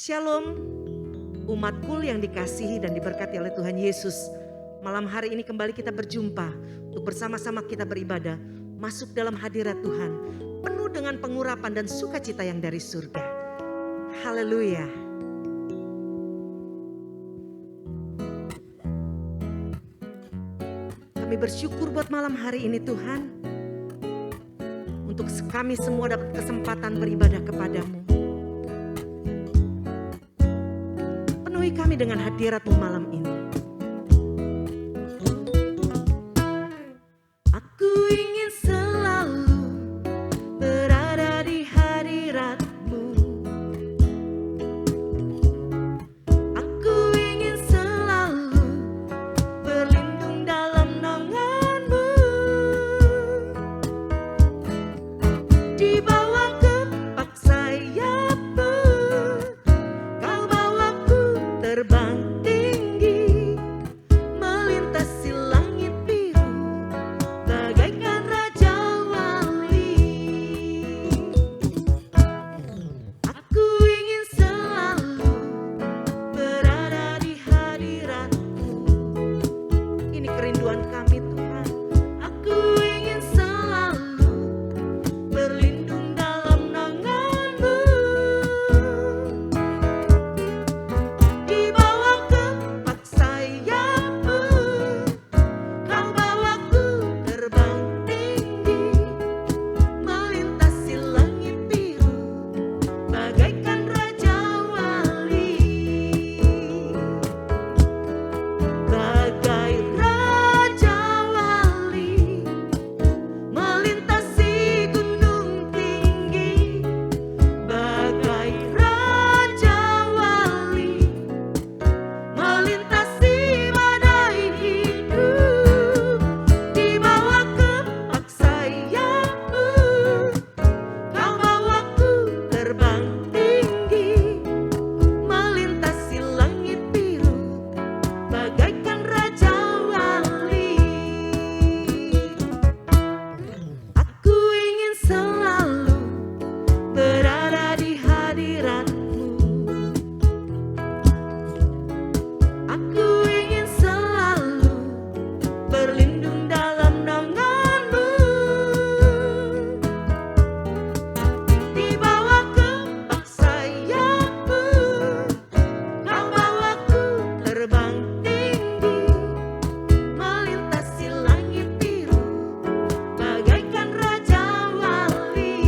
Shalom, umatku yang dikasihi dan diberkati oleh Tuhan Yesus. Malam hari ini kembali kita berjumpa untuk bersama-sama kita beribadah, masuk dalam hadirat Tuhan, penuh dengan pengurapan dan sukacita yang dari surga. Haleluya. Kami bersyukur buat malam hari ini Tuhan, untuk kami semua dapat kesempatan beribadah kepadamu. Penuhi kami dengan hadirat-Mu malam ini. Aku ingin selalu berada di hadirat-Mu. Aku ingin selalu berlindung dalam naungan-Mu. Di bawah kepak sayap-Mu, Kau bawaku terbang tinggi, melintasi langit biru, bagaikan Raja Wali. Aku ingin selalu berada di hadirat-Mu. Ini kerinduan kami Tuhan. Aku ingin selalu berlindung dalam naungan-Mu. Di bawah kepak sayap-Mu, Kau bawaku terbang tinggi, melintasi langit biru, bagaikan Raja Wali. Bagai Raja Wali, melintasi gunung tinggi. Bagai Raja Wali, melintasi badai hidup. Di bawah kepak sayap-Mu, Kau bawaku terbang tinggi, melintasi langit biru, bagaikan Raja Wali. Aku ingin selalu berada di hadirat-Mu. Aku ingin selalu berlindung dalam naungan-Mu. Di bawah kepak sayap-Mu, Kau bawaku terbang tinggi, melintasi langit biru, bagaikan Raja Wali.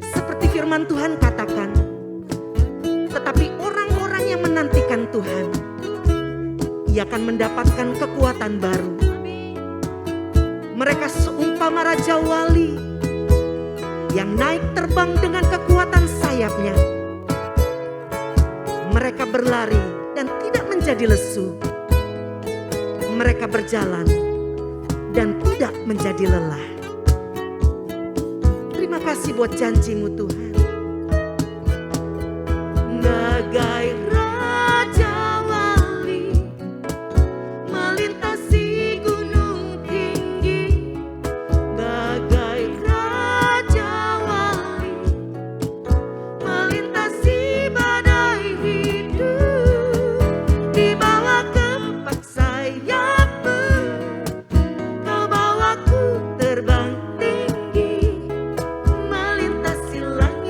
Seperti firman Tuhan katakan, tetapi orang-orang yang menantikan Tuhan, ia akan mendapatkan kekuatan baru. Mereka seumpama Raja Wali yang naik terbang dengan kekuatan sayapnya. Mereka berlari dan tidak menjadi lesu. Mereka berjalan dan tidak menjadi lelah. Terima kasih buat janji-Mu Tuhan. Bagai Raja Wali, melintasi gunung tinggi. Bagai Raja Wali, melintasi badai hidup. Di bawah kepak sayap-Mu, Kau bawaku terbang tinggi, melintasi langit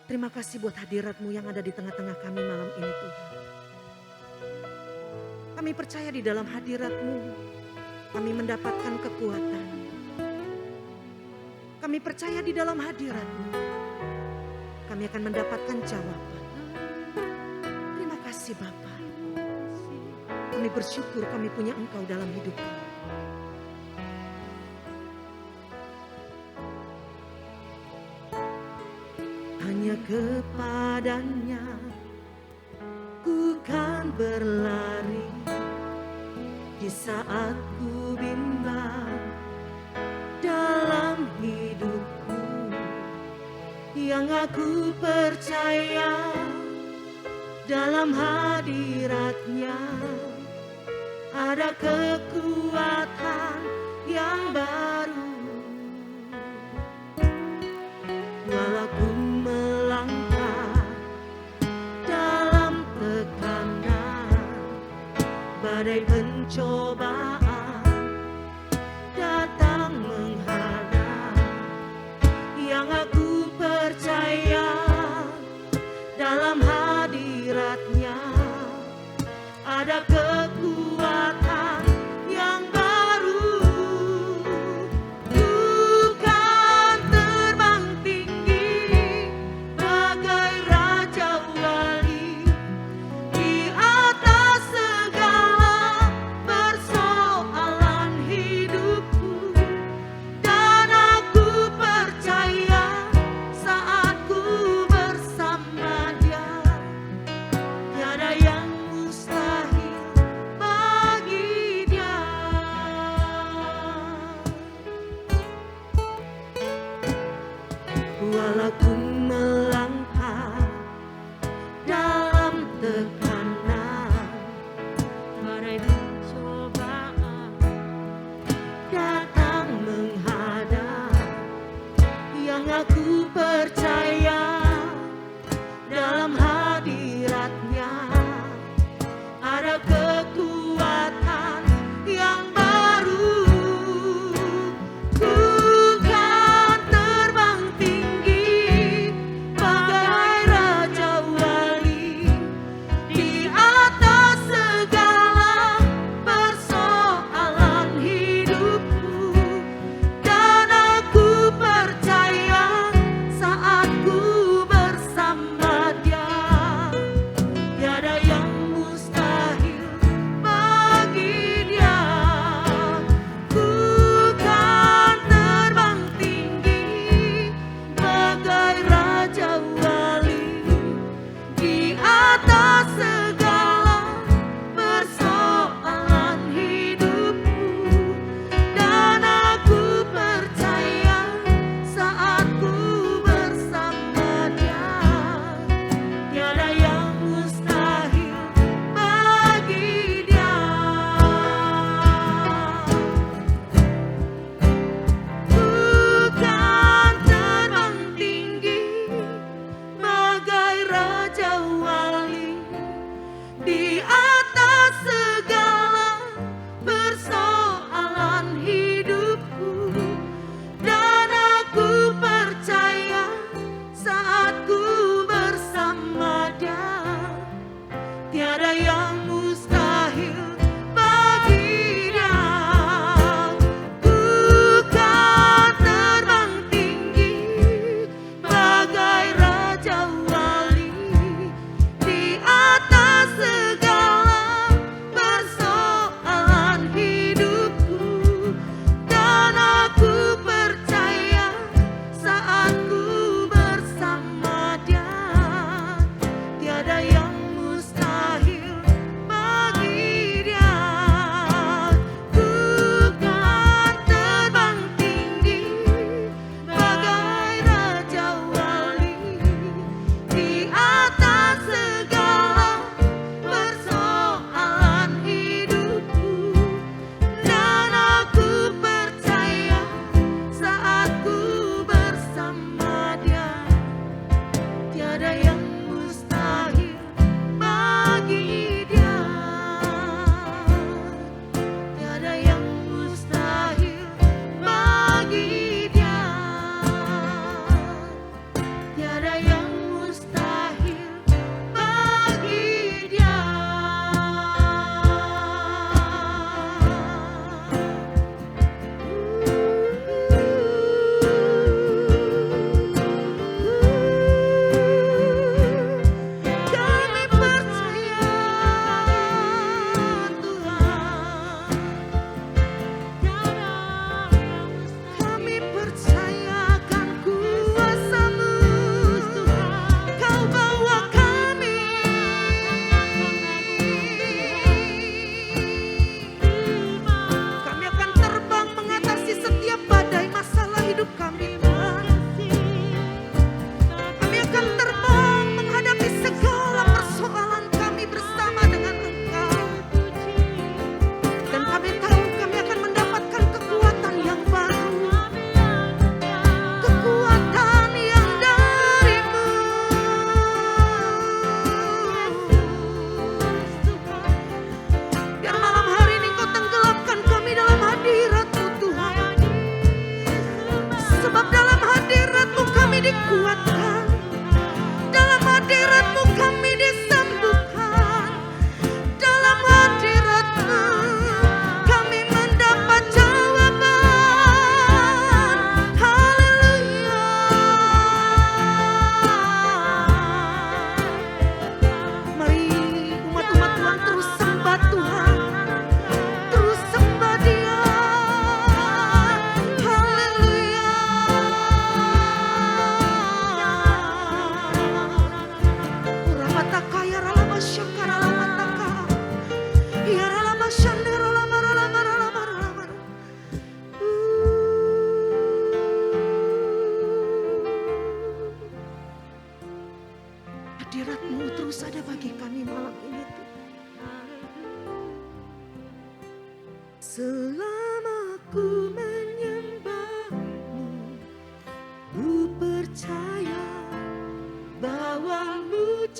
Terima kasih buat hadirat-Mu yang ada di tengah-tengah kami malam ini Tuhan. Kami percaya di dalam hadirat-Mu kami mendapatkan kekuatan. Kami percaya di dalam hadirat-Mu kami akan mendapatkan jawaban. Terima kasih Bapa. Kami bersyukur kami punya Engkau dalam hidup kami. Hanya kepadanya ku kan berlari di saat ku bimbang dalam hidupku. Yang aku percaya dalam hadiratnya ada kekuatan yang baru. Walaupun melangkah dalam tekanan, badai pencobaan datang menghadap. Yang aku percaya dalam hadiratnya ada kekuatan yang baru. Bukan terbang tinggi bagai raja wali, di atas segala bersorak.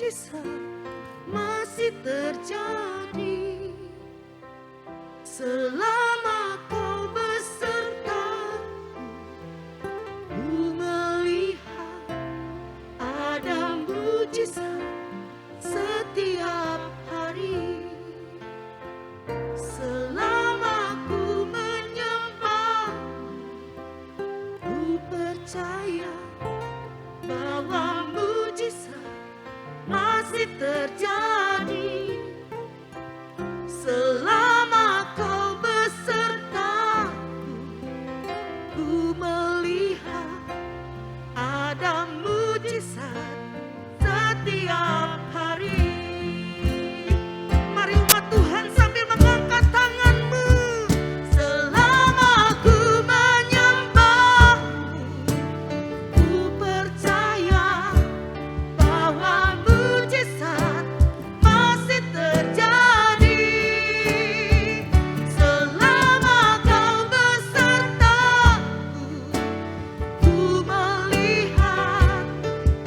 mujizat masih terjadi selama kau besertaku. Ku melihat ada mujizat setiap hari. Selama ku menyembah, ku percaya bahwa mujizat masih terjadi. Selama kau besertaku, ku melihat ada mujizat setiap hari. Mari umat Tuhan sambil mengangkat tanganmu. Selama ku menyembahmu, ku percaya bahwa mujizat masih terjadi. Selama kau besertaku, ku melihat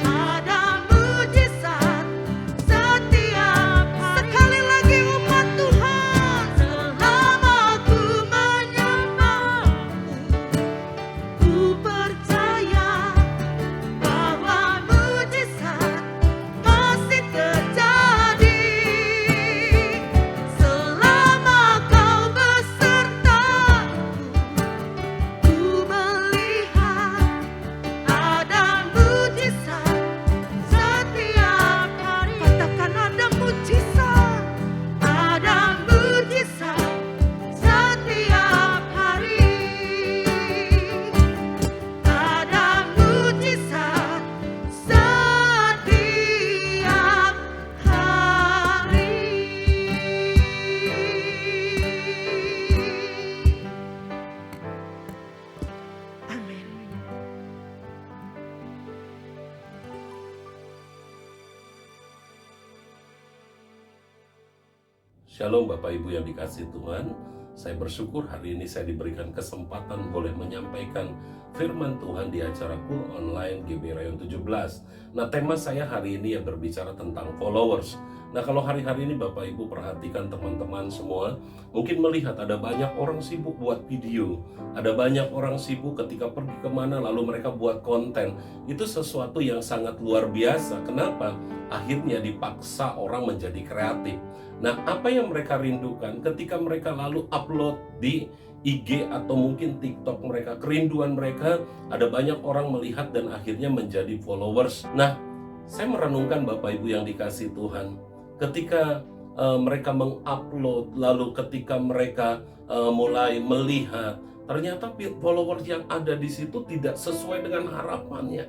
ada mujizat setiap hari. Sekali lagi umat Tuhan, selama ku menyembahmu, ku percaya bahwa mujizat masih terjadi. Selama kau besertaku, ku melihat ada mujizat setiap hari. Katakan ada mujizat setiap hari. Ada mujizat setiap hari. Amin. Shalom Bapak Ibu yang dikasihi Tuhan. Saya bersyukur hari ini saya diberikan kesempatan boleh menyampaikan firman Tuhan di acara Cool Online GB Rayon 17. Nah, tema saya hari ini yang berbicara tentang followers. Nah, kalau hari-hari ini Bapak Ibu perhatikan teman-teman semua, mungkin melihat ada banyak orang sibuk buat video, ada banyak orang sibuk ketika pergi kemana lalu mereka buat konten. Itu sesuatu yang sangat luar biasa. Kenapa? Akhirnya dipaksa orang menjadi kreatif. Nah, apa yang mereka rindukan ketika mereka lalu upload di IG atau mungkin TikTok mereka, kerinduan mereka ada banyak orang melihat dan akhirnya menjadi followers. Nah, saya merenungkan Bapak Ibu yang dikasihi Tuhan, ketika mereka mengupload, lalu ketika mereka mulai melihat ternyata followers yang ada di situ tidak sesuai dengan harapannya.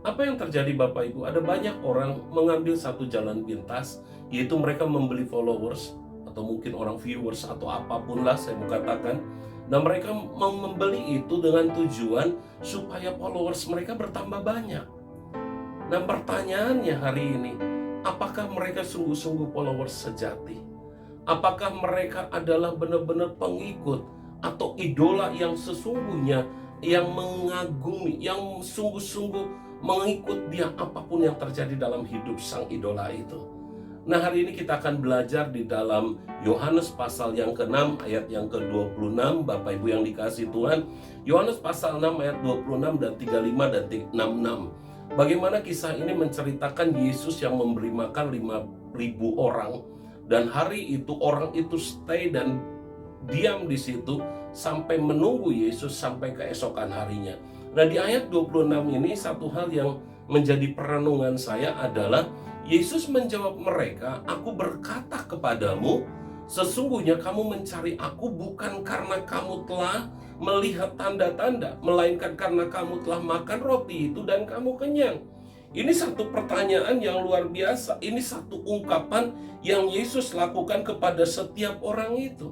Apa yang terjadi Bapak Ibu? Ada banyak orang mengambil satu jalan pintas, yaitu mereka membeli followers atau mungkin orang viewers atau apapun lah saya mau katakan. Nah, mereka mau membeli itu dengan tujuan supaya followers mereka bertambah banyak. Nah, pertanyaannya hari ini, apakah mereka sungguh-sungguh followers sejati? Apakah mereka adalah benar-benar pengikut atau idola yang sesungguhnya, yang mengagumi, yang sungguh-sungguh mengikut dia apapun yang terjadi dalam hidup sang idola itu? Nah, hari ini kita akan belajar di dalam Yohanes pasal yang ke-6 ayat yang ke-26, Bapak Ibu yang dikasihi Tuhan. Yohanes pasal 6 ayat 26 dan 35 dan 66. Bagaimana kisah ini menceritakan Yesus yang memberi makan 5.000 orang, dan hari itu orang itu stay dan diam di situ sampai menunggu Yesus sampai keesokan harinya. Nah, di ayat 26 ini satu hal yang menjadi perenungan saya adalah Yesus menjawab mereka, "Aku berkata kepadamu, sesungguhnya kamu mencari aku bukan karena kamu telah melihat tanda-tanda, melainkan karena kamu telah makan roti itu dan kamu kenyang." Ini satu pertanyaan yang luar biasa. Ini satu ungkapan yang Yesus lakukan kepada setiap orang itu.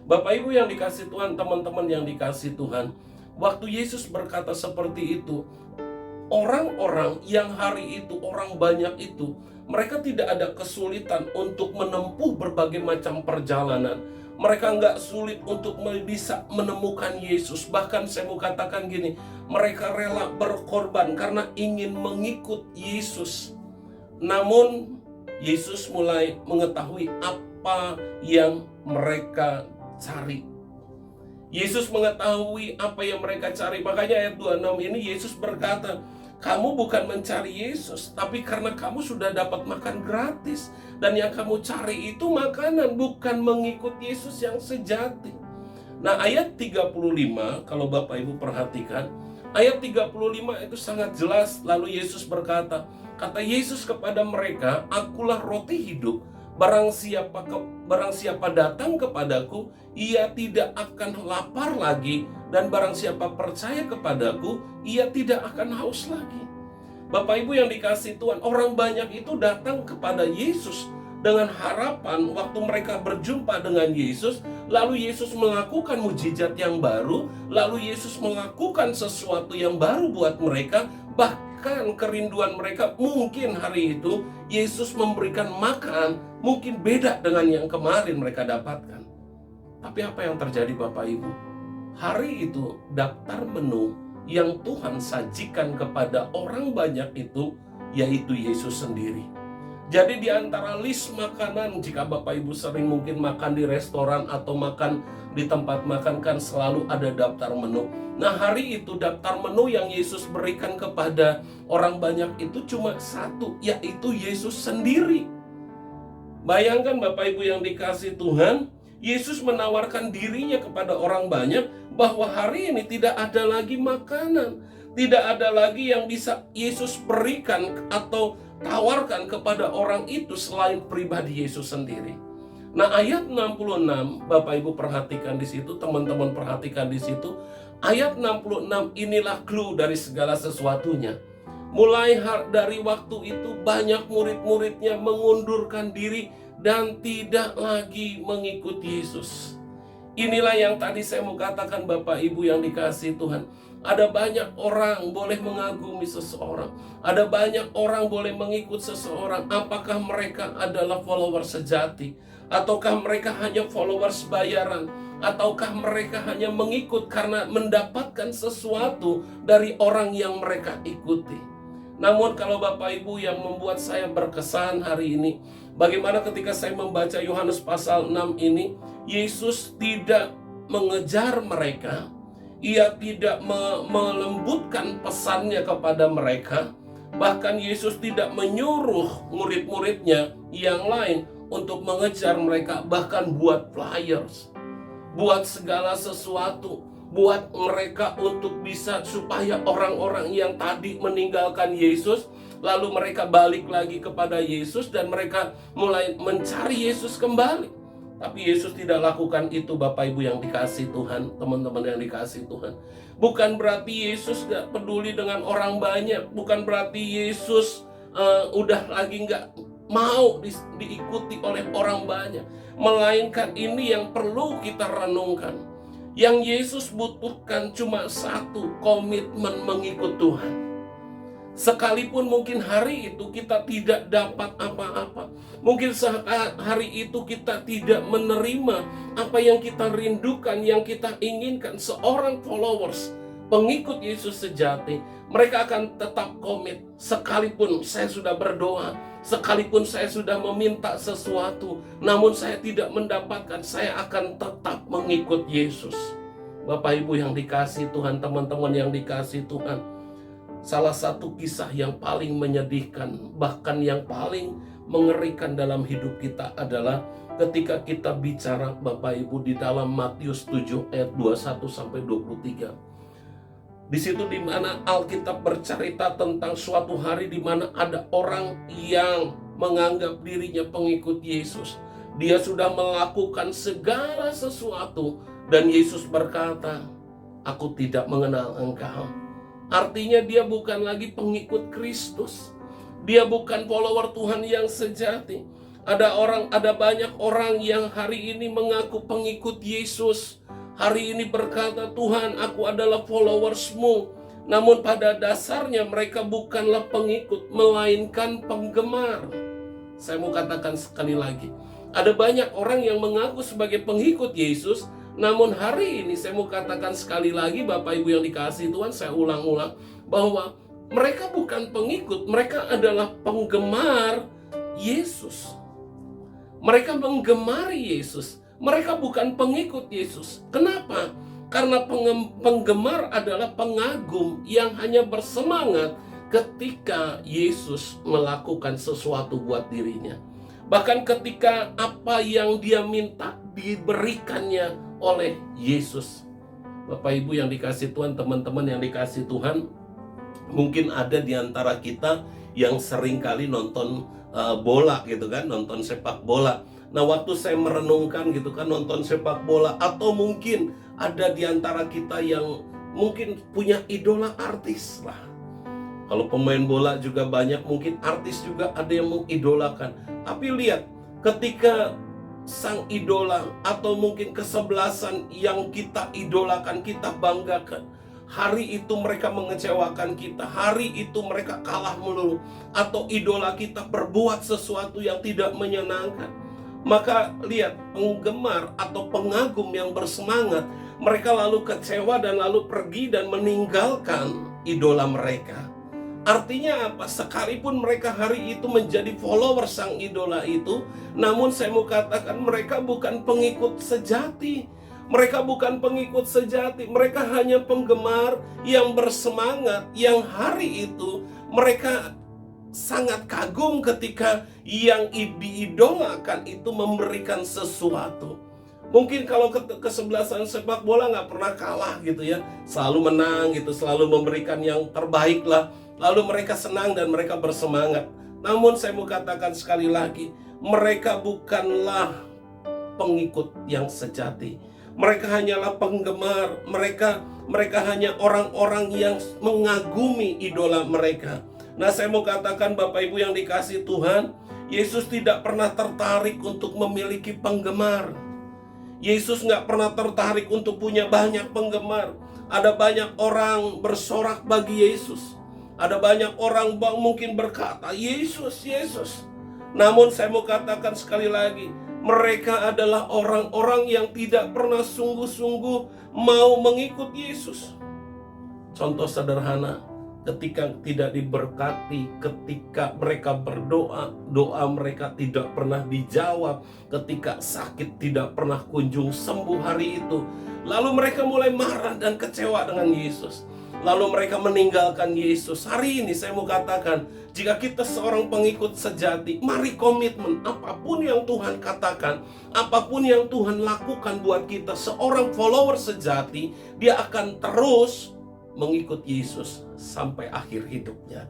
Bapak Ibu yang dikasihi Tuhan, teman-teman yang dikasihi Tuhan, waktu Yesus berkata seperti itu, orang-orang yang hari itu, orang banyak itu, mereka tidak ada kesulitan untuk menempuh berbagai macam perjalanan. Mereka nggak sulit untuk bisa menemukan Yesus. Bahkan saya mau katakan gini, mereka rela berkorban karena ingin mengikut Yesus. Namun Yesus mulai mengetahui apa yang mereka cari. Yesus mengetahui apa yang mereka cari. Makanya ayat 26 ini Yesus berkata, kamu bukan mencari Yesus, tapi karena kamu sudah dapat makan gratis. Dan yang kamu cari itu makanan, bukan mengikut Yesus yang sejati. Nah, ayat 35, kalau Bapak Ibu perhatikan, ayat 35 itu sangat jelas. Lalu Yesus berkata, kata Yesus kepada mereka, akulah roti hidup. Barang siapa datang kepadaku, ia tidak akan lapar lagi, dan barang siapa percaya kepadaku, ia tidak akan haus lagi. Bapak Ibu yang dikasihi Tuhan, orang banyak itu datang kepada Yesus dengan harapan waktu mereka berjumpa dengan Yesus, lalu Yesus melakukan mujizat yang baru, lalu Yesus melakukan sesuatu yang baru buat mereka, bahkan kerinduan mereka mungkin hari itu Yesus memberikan makan mungkin beda dengan yang kemarin mereka dapatkan. Tapi apa yang terjadi Bapak Ibu? Hari itu daftar menu yang Tuhan sajikan kepada orang banyak itu yaitu Yesus sendiri. Jadi di antara list makanan, jika Bapak Ibu sering mungkin makan di restoran atau makan di tempat makan, kan selalu ada daftar menu. Nah, hari itu daftar menu yang Yesus berikan kepada orang banyak itu cuma satu, yaitu Yesus sendiri. Bayangkan Bapak Ibu yang dikasihi Tuhan, Yesus menawarkan dirinya kepada orang banyak bahwa hari ini tidak ada lagi makanan, tidak ada lagi yang bisa Yesus berikan atau tawarkan kepada orang itu selain pribadi Yesus sendiri. Nah, ayat 66, Bapak Ibu perhatikan di situ, teman-teman perhatikan di situ. Ayat 66 inilah clue dari segala sesuatunya. Mulai dari waktu itu banyak murid-muridnya mengundurkan diri dan tidak lagi mengikuti Yesus. Inilah yang tadi saya mau katakan Bapak Ibu yang dikasihi Tuhan. Ada banyak orang boleh mengagumi seseorang. Ada banyak orang boleh mengikut seseorang. Apakah mereka adalah followers sejati? Ataukah mereka hanya followers bayaran? Ataukah mereka hanya mengikut karena mendapatkan sesuatu dari orang yang mereka ikuti? Namun kalau Bapak Ibu yang membuat saya berkesan hari ini, bagaimana ketika saya membaca Yohanes pasal 6 ini, Yesus tidak mengejar mereka, Ia tidak melembutkan pesannya kepada mereka. Bahkan Yesus tidak menyuruh murid-muridnya yang lain untuk mengejar mereka, bahkan buat flyers, buat segala sesuatu, buat mereka untuk bisa supaya orang-orang yang tadi meninggalkan Yesus, lalu mereka balik lagi kepada Yesus dan mereka mulai mencari Yesus kembali. Tapi Yesus tidak lakukan itu Bapak Ibu yang dikasihi Tuhan, teman-teman yang dikasihi Tuhan. Bukan berarti Yesus gak peduli dengan orang banyak, bukan berarti Yesus udah lagi gak mau diikuti oleh orang banyak. Melainkan ini yang perlu kita renungkan. Yang Yesus butuhkan cuma satu, komitmen mengikut Tuhan. Sekalipun mungkin hari itu kita tidak dapat apa-apa, mungkin hari itu kita tidak menerima apa yang kita rindukan, yang kita inginkan. Seorang followers, pengikut Yesus sejati, mereka akan tetap komit. Sekalipun saya sudah berdoa, sekalipun saya sudah meminta sesuatu, namun saya tidak mendapatkan, saya akan tetap mengikut Yesus. Bapak Ibu yang dikasihi Tuhan, teman-teman yang dikasihi Tuhan, salah satu kisah yang paling menyedihkan, bahkan yang paling mengerikan dalam hidup kita adalah ketika kita bicara Bapak Ibu di dalam Matius 7 ayat 21-23. Di situ di mana Alkitab bercerita tentang suatu hari di mana ada orang yang menganggap dirinya pengikut Yesus. Dia sudah melakukan segala sesuatu dan Yesus berkata, "Aku tidak mengenal engkau." Artinya dia bukan lagi pengikut Kristus. Dia bukan follower Tuhan yang sejati. Ada banyak orang yang hari ini mengaku pengikut Yesus. Hari ini berkata, "Tuhan, aku adalah followersmu." Namun pada dasarnya mereka bukanlah pengikut, melainkan penggemar. Saya mau katakan sekali lagi. Ada banyak orang yang mengaku sebagai pengikut Yesus, namun hari ini saya mau katakan sekali lagi Bapak Ibu yang dikasihi Tuhan, saya ulang-ulang bahwa Mereka bukan pengikut, mereka adalah penggemar Yesus. Mereka menggemari Yesus. Mereka bukan pengikut Yesus. Kenapa? Karena penggemar adalah pengagum yang hanya bersemangat ketika Yesus melakukan sesuatu buat dirinya. Bahkan ketika apa yang dia minta diberikannya oleh Yesus. Bapak Ibu yang dikasih Tuhan, teman-teman yang dikasih Tuhan, mungkin ada di antara kita yang sering kali nonton bola gitu kan, nonton sepak bola. Nah, waktu saya merenungkan gitu kan, nonton sepak bola, atau mungkin ada di antara kita yang mungkin punya idola artis lah. Kalau pemain bola juga banyak, mungkin artis juga ada yang mengidolakan. Tapi lihat, ketika sang idola atau mungkin kesebelasan yang kita idolakan, kita banggakan, hari itu mereka mengecewakan kita, hari itu mereka kalah melulu, atau idola kita berbuat sesuatu yang tidak menyenangkan, maka lihat, penggemar atau pengagum yang bersemangat, mereka lalu kecewa dan lalu pergi dan meninggalkan idola mereka. Artinya apa? Sekalipun mereka hari itu menjadi follower sang idola itu, namun saya mau katakan mereka bukan pengikut sejati. Mereka bukan pengikut sejati. Mereka hanya penggemar yang bersemangat, yang hari itu mereka sangat kagum ketika yang diidolakan itu memberikan sesuatu. Mungkin kalau kesebelasan sepak bola nggak pernah kalah gitu ya, selalu menang gitu, selalu memberikan yang terbaik lah. Lalu mereka senang dan mereka bersemangat. Namun saya mau katakan sekali lagi, mereka bukanlah pengikut yang sejati. Mereka hanyalah penggemar. Mereka hanya orang-orang yang mengagumi idola mereka. Nah, saya mau katakan Bapak Ibu yang dikasih Tuhan, Yesus tidak pernah tertarik untuk memiliki penggemar. Yesus nggak pernah tertarik untuk punya banyak penggemar. Ada banyak orang bersorak bagi Yesus. Ada banyak orang mungkin berkata, Yesus, Yesus. Namun saya mau katakan sekali lagi, mereka adalah orang-orang yang tidak pernah sungguh-sungguh mau mengikut Yesus. Contoh sederhana, ketika tidak diberkati, ketika mereka berdoa, doa mereka tidak pernah dijawab, ketika sakit tidak pernah kunjung sembuh hari itu, lalu mereka mulai marah dan kecewa dengan Yesus. Lalu mereka meninggalkan Yesus. Hari ini saya mau katakan, jika kita seorang pengikut sejati, mari komitmen apapun yang Tuhan katakan, apapun yang Tuhan lakukan buat kita, seorang follower sejati, dia akan terus mengikut Yesus sampai akhir hidupnya.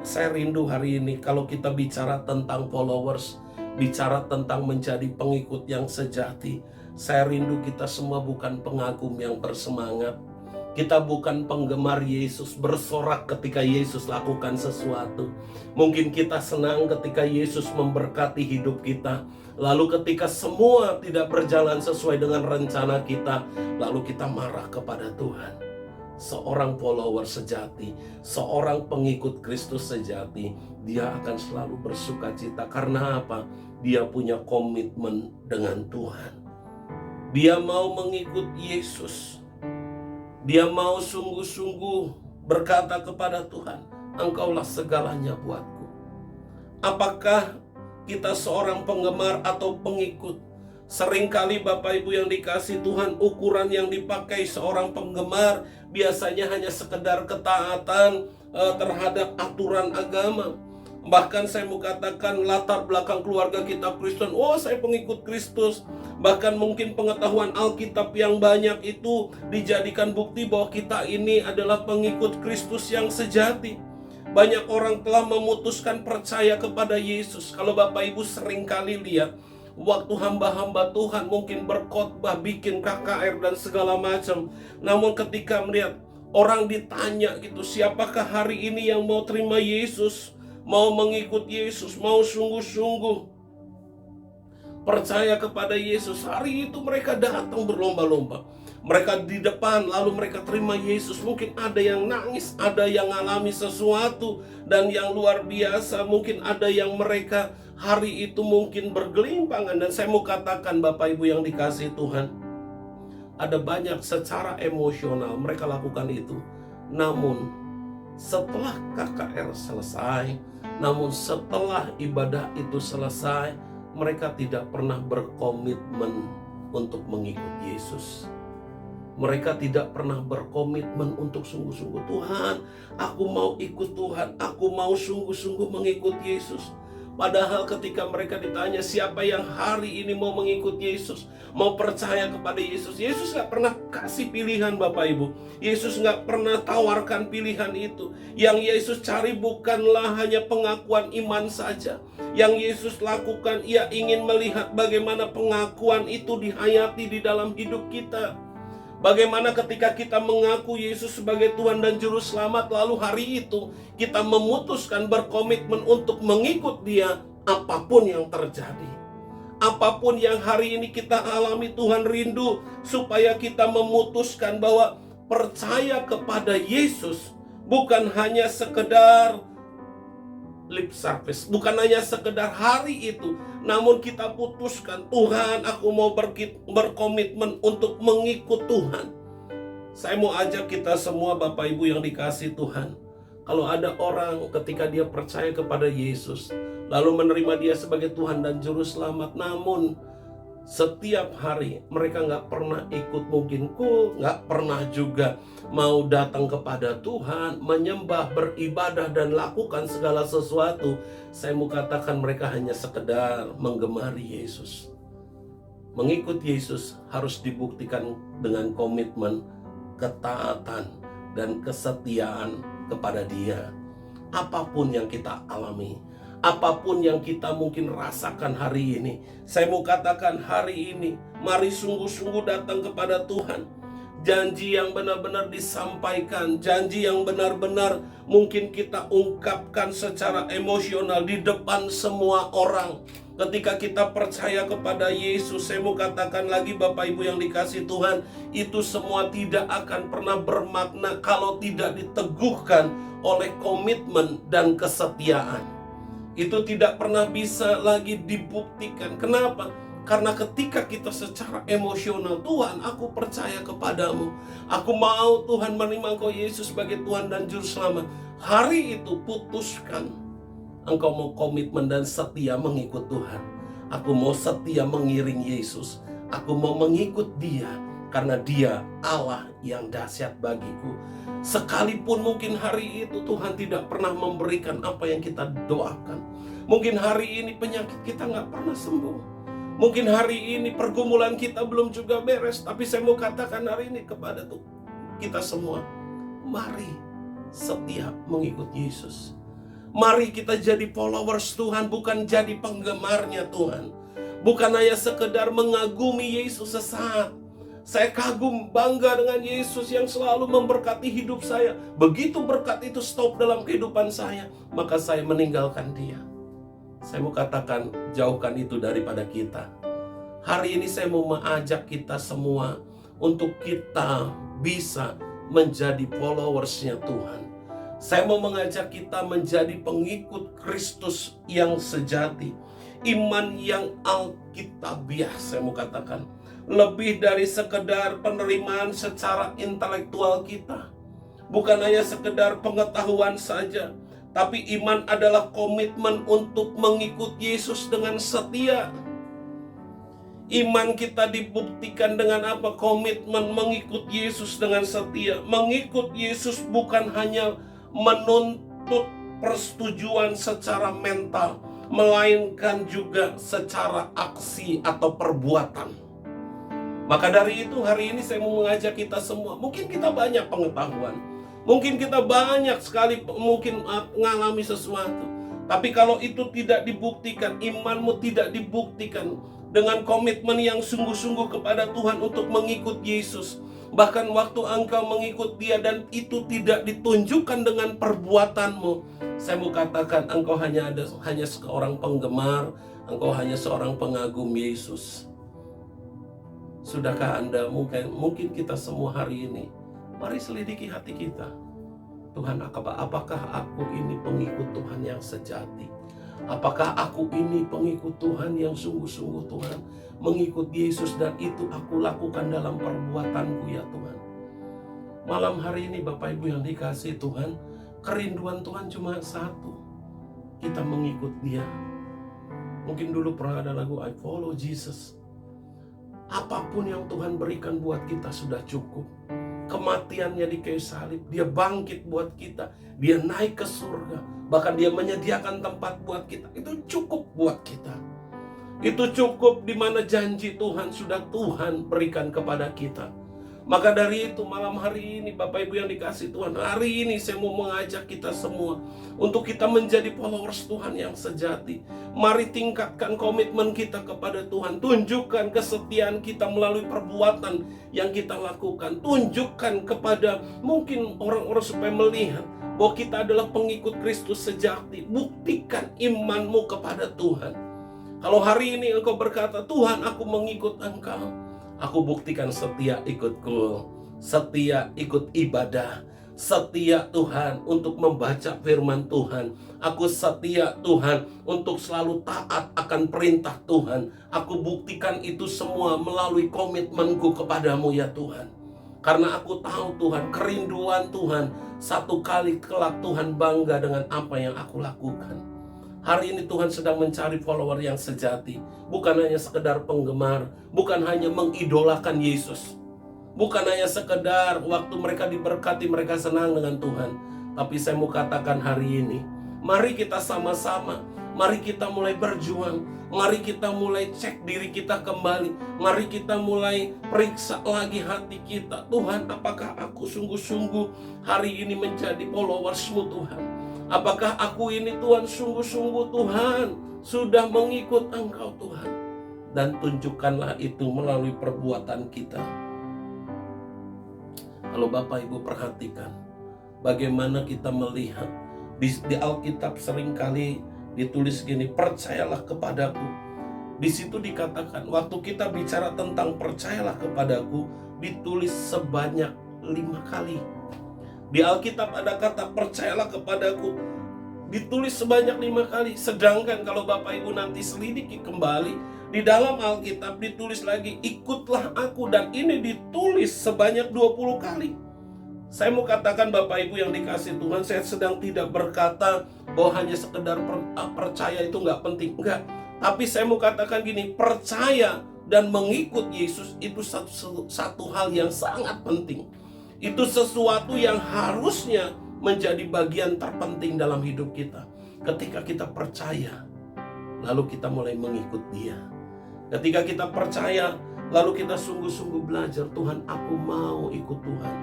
Saya rindu hari ini kalau kita bicara tentang followers, bicara tentang menjadi pengikut yang sejati. Saya rindu kita semua bukan pengagum yang bersemangat. Kita bukan penggemar Yesus bersorak ketika Yesus lakukan sesuatu. Mungkin kita senang ketika Yesus memberkati hidup kita. Lalu ketika semua tidak berjalan sesuai dengan rencana kita, lalu kita marah kepada Tuhan. Seorang follower sejati, seorang pengikut Kristus sejati, dia akan selalu bersuka cita. Karena apa? Dia punya komitmen dengan Tuhan. Dia mau mengikut Yesus. Dia mau sungguh-sungguh berkata kepada Tuhan, Engkaulah segalanya buatku. Apakah kita seorang penggemar atau pengikut? Seringkali Bapak Ibu yang dikasih Tuhan, ukuran yang dipakai seorang penggemar biasanya hanya sekedar ketaatan terhadap aturan agama. Bahkan saya mau katakan latar belakang keluarga kita Kristen, oh saya pengikut Kristus. Bahkan mungkin pengetahuan Alkitab yang banyak itu dijadikan bukti bahwa kita ini adalah pengikut Kristus yang sejati. Banyak orang telah memutuskan percaya kepada Yesus. Kalau Bapak Ibu seringkali lihat, waktu hamba-hamba Tuhan mungkin berkhotbah, bikin KKR dan segala macam. Namun ketika melihat orang ditanya gitu, siapakah hari ini yang mau terima Yesus, mau mengikut Yesus, mau sungguh-sungguh percaya kepada Yesus, hari itu mereka datang berlomba-lomba. Mereka di depan, lalu mereka terima Yesus. Mungkin ada yang nangis, ada yang mengalami sesuatu dan yang luar biasa. Mungkin ada yang mereka hari itu mungkin bergelimpangan. Dan saya mau katakan Bapak Ibu yang dikasihi Tuhan, ada banyak secara emosional mereka lakukan itu. Namun setelah KKR selesai, namun setelah ibadah itu selesai, mereka tidak pernah berkomitmen untuk mengikut Yesus. Mereka tidak pernah berkomitmen untuk sungguh-sungguh, Tuhan, aku mau ikut Tuhan, aku mau sungguh-sungguh mengikut Yesus. Padahal ketika mereka ditanya siapa yang hari ini mau mengikut Yesus, mau percaya kepada Yesus, Yesus gak pernah kasih pilihan Bapak Ibu. Yesus gak pernah tawarkan pilihan itu. Yang Yesus cari bukanlah hanya pengakuan iman saja. Yang Yesus lakukan, Ia ingin melihat bagaimana pengakuan itu dihayati di dalam hidup kita. Bagaimana ketika kita mengaku Yesus sebagai Tuhan dan Juru Selamat, lalu hari itu kita memutuskan berkomitmen untuk mengikut Dia apapun yang terjadi. Apapun yang hari ini kita alami, Tuhan rindu supaya kita memutuskan bahwa percaya kepada Yesus bukan hanya sekedar lip service, bukan hanya sekedar hari itu, namun kita putuskan, Tuhan, aku mau berkomitmen untuk mengikut Tuhan. Saya mau ajak kita semua Bapak Ibu yang dikasihi Tuhan, kalau ada orang ketika dia percaya kepada Yesus, lalu menerima Dia sebagai Tuhan dan Juru Selamat, namun setiap hari mereka gak pernah ikut mungkin gak pernah juga mau datang kepada Tuhan, menyembah, beribadah dan lakukan segala sesuatu. Saya mau katakan mereka hanya sekedar menggemari Yesus. Mengikut Yesus harus dibuktikan dengan komitmen, ketaatan dan kesetiaan kepada Dia. Apapun yang kita alami, apapun yang kita mungkin rasakan hari ini, saya mau katakan hari ini, mari sungguh-sungguh datang kepada Tuhan. Janji yang benar-benar disampaikan, janji yang benar-benar mungkin kita ungkapkan secara emosional di depan semua orang. Ketika kita percaya kepada Yesus, saya mau katakan lagi Bapak Ibu yang dikasihi Tuhan, itu semua tidak akan pernah bermakna kalau tidak diteguhkan oleh komitmen dan kesetiaan. Itu tidak pernah bisa lagi dibuktikan. Kenapa? Karena ketika kita secara emosional, Tuhan, aku percaya kepadamu, aku mau Tuhan menerima Engkau Yesus sebagai Tuhan dan Juru Selamat. Hari itu putuskan, engkau mau komitmen dan setia mengikut Tuhan. Aku mau setia mengiring Yesus. Aku mau mengikut Dia karena Dia Allah yang dahsyat bagiku. Sekalipun mungkin hari itu Tuhan tidak pernah memberikan apa yang kita doakan. Mungkin hari ini penyakit kita gak pernah sembuh. Mungkin hari ini pergumulan kita belum juga beres. Tapi saya mau katakan hari ini kepada kita semua, mari setia mengikut Yesus. Mari kita jadi followers Tuhan, bukan jadi penggemarnya Tuhan. Bukan hanya sekedar mengagumi Yesus sesaat. Saya kagum, bangga dengan Yesus yang selalu memberkati hidup saya. Begitu berkat itu stop dalam kehidupan saya, maka saya meninggalkan Dia. Saya mau katakan, jauhkan itu daripada kita. Hari ini saya mau mengajak kita semua untuk kita bisa menjadi followersnya Tuhan. Saya mau mengajak kita menjadi pengikut Kristus yang sejati. Iman yang alkitabiah, saya mau katakan. Lebih dari sekedar penerimaan secara intelektual kita. Bukan hanya sekedar pengetahuan saja. Tapi iman adalah komitmen untuk mengikut Yesus dengan setia. Iman kita dibuktikan dengan apa? Komitmen mengikut Yesus dengan setia. Mengikut Yesus bukan hanya menuntut persetujuan secara mental, melainkan juga secara aksi atau perbuatan. Maka dari itu hari ini saya mau mengajak kita semua. Mungkin kita banyak pengetahuan, mungkin kita banyak sekali mungkin mengalami sesuatu. Tapi kalau itu tidak dibuktikan, imanmu tidak dibuktikan dengan komitmen yang sungguh-sungguh kepada Tuhan untuk mengikut Yesus. Bahkan waktu engkau mengikut Dia dan itu tidak ditunjukkan dengan perbuatanmu, saya mau katakan engkau hanya seorang penggemar, engkau hanya seorang pengagum Yesus. Sudahkah Anda, mungkin kita semua hari ini, mari selidiki hati kita. Tuhan, apakah aku ini pengikut Tuhan yang sejati? Apakah aku ini pengikut Tuhan yang sungguh-sungguh Tuhan, mengikut Yesus dan itu aku lakukan dalam perbuatanku ya Tuhan. Malam hari ini Bapak Ibu yang dikasihi Tuhan, kerinduan Tuhan cuma satu, kita mengikut Dia. Mungkin dulu pernah ada lagu I Follow Jesus. Apapun yang Tuhan berikan buat kita sudah cukup. Kematiannya di kayu salib, Dia bangkit buat kita, Dia naik ke surga, bahkan Dia menyediakan tempat buat kita. Itu cukup buat kita. Itu cukup di mana janji Tuhan sudah Tuhan berikan kepada kita. Maka dari itu malam hari ini Bapak Ibu yang dikasihi Tuhan, hari ini saya mau mengajak kita semua untuk kita menjadi followers Tuhan yang sejati. Mari tingkatkan komitmen kita kepada Tuhan. Tunjukkan kesetiaan kita melalui perbuatan yang kita lakukan. Tunjukkan kepada mungkin orang-orang supaya melihat bahwa kita adalah pengikut Kristus sejati. Buktikan imanmu kepada Tuhan. Kalau hari ini engkau berkata, Tuhan aku mengikut engkau, aku buktikan setia ikut kul, setia ikut ibadah, setia Tuhan untuk membaca firman Tuhan. Aku setia Tuhan untuk selalu taat akan perintah Tuhan. Aku buktikan itu semua melalui komitmenku kepadamu ya Tuhan. Karena aku tahu Tuhan, kerinduan Tuhan, satu kali kelak Tuhan bangga dengan apa yang aku lakukan. Hari ini Tuhan sedang mencari follower yang sejati. Bukan hanya sekedar penggemar, bukan hanya mengidolakan Yesus, bukan hanya sekedar waktu mereka diberkati mereka senang dengan Tuhan. Tapi saya mau katakan hari ini, mari kita sama-sama, mari kita mulai berjuang, mari kita mulai cek diri kita kembali, mari kita mulai periksa lagi hati kita. Tuhan, apakah aku sungguh-sungguh hari ini menjadi followers-Mu Tuhan? Apakah aku ini Tuhan sungguh-sungguh Tuhan sudah mengikut Engkau Tuhan? Dan tunjukkanlah itu melalui perbuatan kita. Kalau Bapak Ibu perhatikan bagaimana kita melihat di Alkitab seringkali ditulis gini, percayalah kepadaku. Di situ dikatakan waktu kita bicara tentang percayalah kepadaku ditulis sebanyak 5 kali. Di Alkitab ada kata percayalah kepadaku ditulis sebanyak 5 kali. Sedangkan kalau Bapak Ibu nanti selidiki kembali, di dalam Alkitab ditulis lagi ikutlah aku, dan ini ditulis sebanyak 20 kali. Saya mau katakan Bapak Ibu yang dikasihi Tuhan, saya sedang tidak berkata bahwa hanya sekedar percaya itu nggak penting, enggak. Tapi saya mau katakan gini, percaya dan mengikut Yesus itu satu hal yang sangat penting. Itu sesuatu yang harusnya menjadi bagian terpenting dalam hidup kita. Ketika kita percaya, lalu kita mulai mengikut Dia. Ketika kita percaya, lalu kita sungguh-sungguh belajar, Tuhan aku mau ikut Tuhan.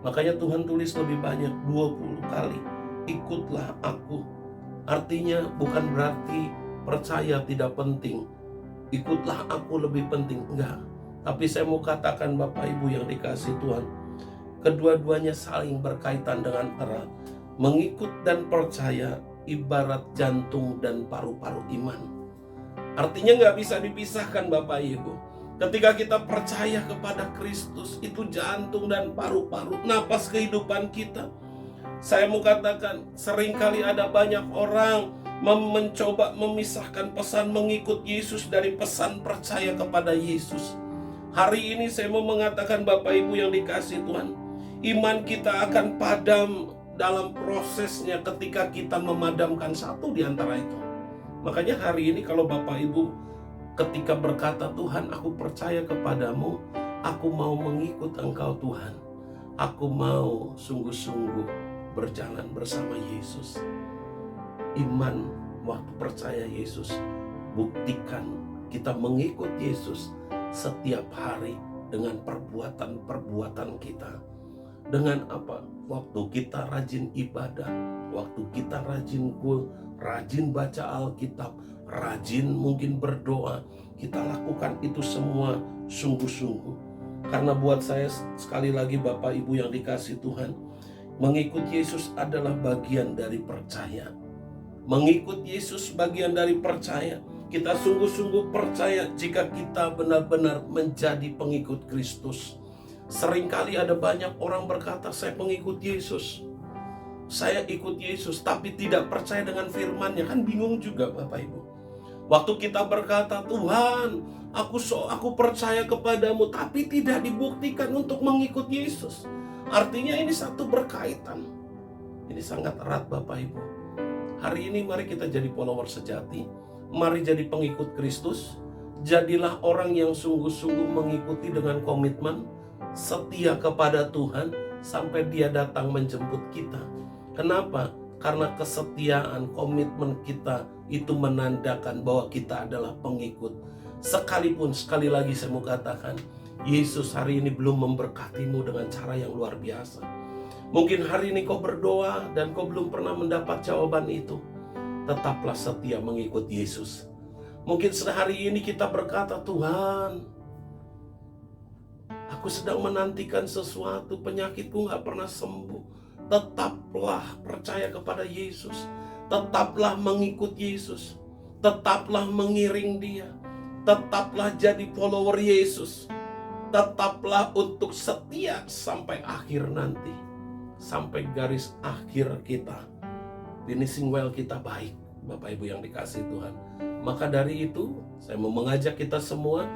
Makanya Tuhan tulis lebih banyak, 20 kali, ikutlah aku. Artinya bukan berarti percaya tidak penting, ikutlah aku lebih penting, enggak. Tapi saya mau katakan Bapak Ibu yang dikasihi Tuhan, kedua-duanya saling berkaitan dengan erat. Mengikut dan percaya ibarat jantung dan paru-paru iman. Artinya nggak bisa dipisahkan Bapak Ibu. Ketika kita percaya kepada Kristus, itu jantung dan paru-paru, napas kehidupan kita. Saya mau katakan, seringkali ada banyak orang mencoba memisahkan pesan mengikut Yesus dari pesan percaya kepada Yesus. Hari ini saya mau mengatakan Bapak Ibu yang dikasihi Tuhan, iman kita akan padam dalam prosesnya ketika kita memadamkan satu di antara itu. Makanya hari ini kalau Bapak Ibu ketika berkata, Tuhan aku percaya kepadamu, aku mau mengikut Engkau Tuhan, aku mau sungguh-sungguh berjalan bersama Yesus. Iman waktu percaya Yesus, buktikan kita mengikut Yesus setiap hari dengan perbuatan-perbuatan kita. Dengan apa? Waktu kita rajin ibadah, waktu kita rajin rajin baca Alkitab, rajin mungkin berdoa, kita lakukan itu semua sungguh-sungguh. Karena buat saya sekali lagi Bapak Ibu yang dikasihi Tuhan, mengikut Yesus adalah bagian dari percaya. Mengikut Yesus bagian dari percaya. Kita sungguh-sungguh percaya jika kita benar-benar menjadi pengikut Kristus. Seringkali ada banyak orang berkata, saya pengikut Yesus, saya ikut Yesus, tapi tidak percaya dengan firman-Nya. Kan bingung juga Bapak Ibu. Waktu kita berkata, Tuhan, aku percaya kepadamu, tapi tidak dibuktikan untuk mengikut Yesus. Artinya ini satu berkaitan. Ini sangat erat Bapak Ibu. Hari ini mari kita jadi follower sejati. Mari jadi pengikut Kristus. Jadilah orang yang sungguh-sungguh mengikuti dengan komitmen, setia kepada Tuhan sampai Dia datang menjemput kita. Kenapa? Karena kesetiaan, komitmen kita itu menandakan bahwa kita adalah pengikut. Sekalipun sekali lagi saya mau katakan, Yesus hari ini belum memberkatimu dengan cara yang luar biasa. Mungkin hari ini kau berdoa dan kau belum pernah mendapat jawaban itu. Tetaplah setia mengikut Yesus. Mungkin sehari ini kita berkata, Tuhan, aku sedang menantikan sesuatu, penyakitku gak pernah sembuh. Tetaplah percaya kepada Yesus. Tetaplah mengikut Yesus. Tetaplah mengiring Dia. Tetaplah jadi follower Yesus. Tetaplah untuk setia sampai akhir nanti. Sampai garis akhir kita. Finishing well kita baik. Bapak Ibu yang dikasihi Tuhan. Maka dari itu, saya mau mengajak kita semua,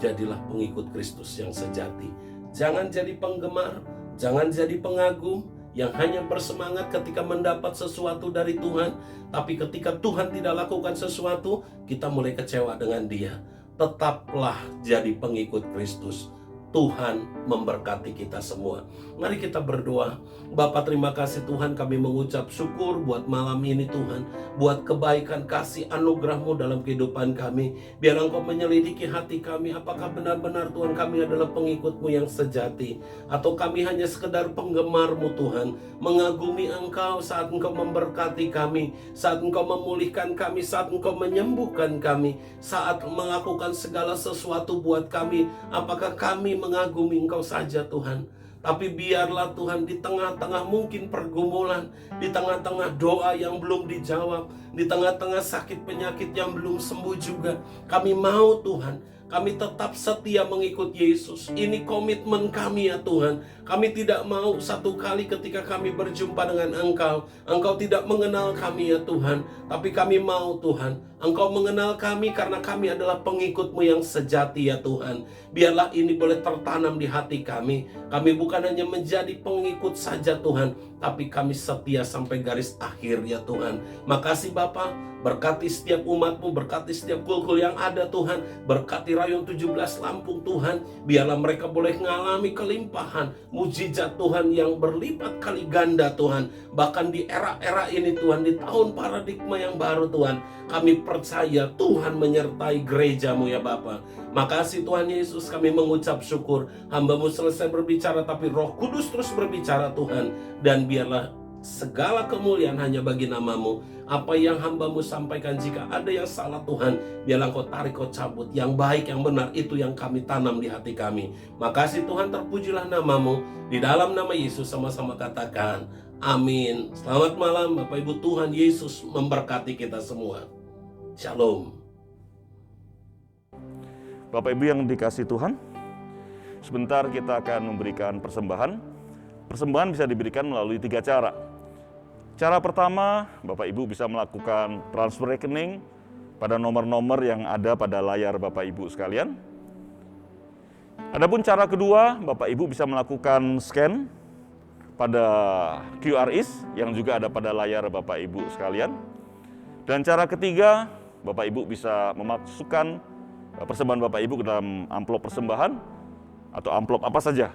jadilah pengikut Kristus yang sejati. Jangan jadi penggemar, jangan jadi pengagum, yang hanya bersemangat ketika mendapat sesuatu dari Tuhan, tapi ketika Tuhan tidak lakukan sesuatu, kita mulai kecewa dengan Dia. Tetaplah jadi pengikut Kristus. Tuhan memberkati kita semua. Mari kita berdoa. Bapa, terima kasih Tuhan, kami mengucap syukur buat malam ini Tuhan, buat kebaikan kasih anugerah-Mu dalam kehidupan kami. Biar Engkau menyelidiki hati kami, apakah benar-benar Tuhan kami adalah pengikut-Mu yang sejati, atau kami hanya sekedar penggemar-Mu Tuhan, mengagumi Engkau saat Engkau memberkati kami, saat Engkau memulihkan kami, saat Engkau menyembuhkan kami, saat melakukan segala sesuatu buat kami. Apakah kami mengagumi Engkau saja Tuhan, tapi biarlah Tuhan di tengah-tengah mungkin pergumulan, di tengah-tengah doa yang belum dijawab, di tengah-tengah sakit penyakit yang belum sembuh juga, kami mau Tuhan, kami tetap setia mengikut Yesus. Ini komitmen kami ya Tuhan. Kami tidak mau satu kali ketika kami berjumpa dengan Engkau, Engkau tidak mengenal kami ya Tuhan. Tapi kami mau Tuhan, Engkau mengenal kami karena kami adalah pengikut-Mu yang sejati ya Tuhan. Biarlah ini boleh tertanam di hati kami. Kami bukan hanya menjadi pengikut saja Tuhan, tapi kami setia sampai garis akhir ya Tuhan. Makasih Bapa. Berkati setiap umat-Mu, berkati setiap kul-kul yang ada Tuhan. Berkati Rayon 17 Lampung Tuhan. Biarlah mereka boleh mengalami kelimpahan, mujizat Tuhan yang berlipat kali ganda Tuhan. Bahkan di era-era ini Tuhan, di tahun paradigma yang baru Tuhan, kami percaya Tuhan menyertai gereja-Mu ya Bapa. Makasih Tuhan Yesus, kami mengucap syukur. Hamba-Mu selesai berbicara, tapi Roh Kudus terus berbicara Tuhan. Dan biarlah segala kemuliaan hanya bagi nama-Mu. Apa yang hamba-Mu sampaikan, jika ada yang salah Tuhan, biarlah Kau tarik, Kau cabut. Yang baik, yang benar, itu yang kami tanam di hati kami. Makasih Tuhan, terpujilah nama-Mu. Di dalam nama Yesus sama-sama katakan amin. Selamat malam Bapak Ibu, Tuhan Yesus memberkati kita semua. Shalom. Bapak Ibu yang dikasihi Tuhan, sebentar kita akan memberikan persembahan. Persembahan bisa diberikan melalui 3 cara. Cara pertama, Bapak Ibu bisa melakukan transfer rekening pada nomor-nomor yang ada pada layar Bapak Ibu sekalian. Adapun cara kedua, Bapak Ibu bisa melakukan scan pada QRIS yang juga ada pada layar Bapak Ibu sekalian. Dan cara ketiga, Bapak Ibu bisa memasukkan persembahan Bapak Ibu ke dalam amplop persembahan atau amplop apa saja.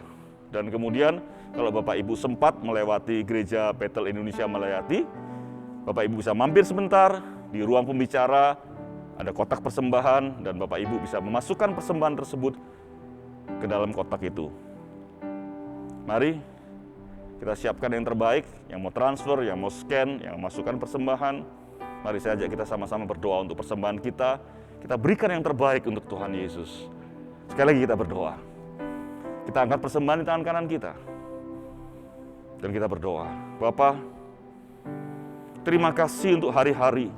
Dan kemudian kalau Bapak Ibu sempat melewati gereja Bethel Indonesia Malayati, Bapak Ibu bisa mampir sebentar di ruang pembicara, ada kotak persembahan, dan Bapak Ibu bisa memasukkan persembahan tersebut ke dalam kotak itu. Mari kita siapkan yang terbaik, yang mau transfer, yang mau scan, yang masukkan persembahan. Mari saya ajak kita sama-sama berdoa untuk persembahan kita. Kita berikan yang terbaik untuk Tuhan Yesus. Sekali lagi kita berdoa. Kita angkat persembahan di tangan kanan kita. Dan kita berdoa. Bapa, terima kasih untuk hari-hari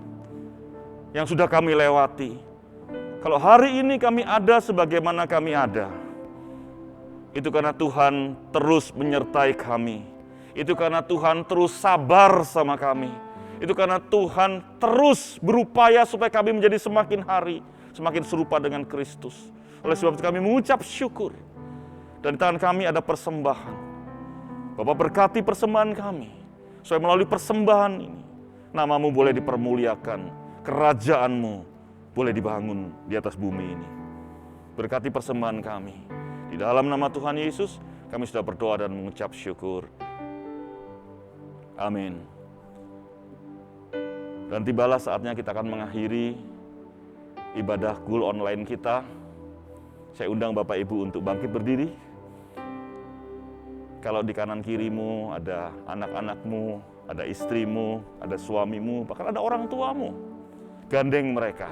yang sudah kami lewati. Kalau hari ini kami ada sebagaimana kami ada, itu karena Tuhan terus menyertai kami. Itu karena Tuhan terus sabar sama kami. Itu karena Tuhan terus berupaya supaya kami menjadi semakin hari, semakin serupa dengan Kristus. Oleh sebab itu kami mengucap syukur. Dan di tangan kami ada persembahan. Bapak berkati persembahan kami, supaya melalui persembahan ini, nama-Mu boleh dipermuliakan, kerajaan-Mu boleh dibangun di atas bumi ini. Berkati persembahan kami. Di dalam nama Tuhan Yesus, kami sudah berdoa dan mengucap syukur. Amin. Dan tibalah saatnya kita akan mengakhiri ibadah GUL online kita. Saya undang Bapak Ibu untuk bangkit berdiri. Kalau di kanan kirimu ada anak-anakmu, ada istrimu, ada suamimu, bahkan ada orang tuamu, gandeng mereka.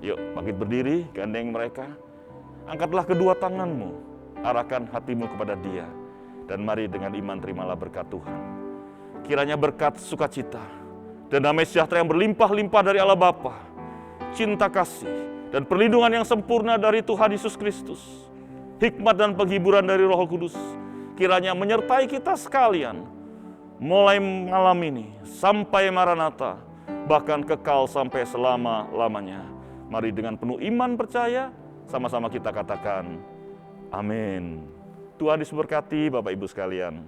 Yuk, bangkit berdiri, gandeng mereka. Angkatlah kedua tanganmu, arahkan hatimu kepada Dia. Dan mari dengan iman terimalah berkat Tuhan. Kiranya berkat sukacita dan damai sejahtera yang berlimpah-limpah dari Allah Bapa, cinta kasih dan perlindungan yang sempurna dari Tuhan Yesus Kristus, hikmat dan penghiburan dari Roh Kudus, kiranya menyertai kita sekalian, mulai malam ini sampai Maranatha, bahkan kekal sampai selama-lamanya. Mari dengan penuh iman percaya, sama-sama kita katakan, amin. Tuhan Yesus berkati Bapak Ibu sekalian.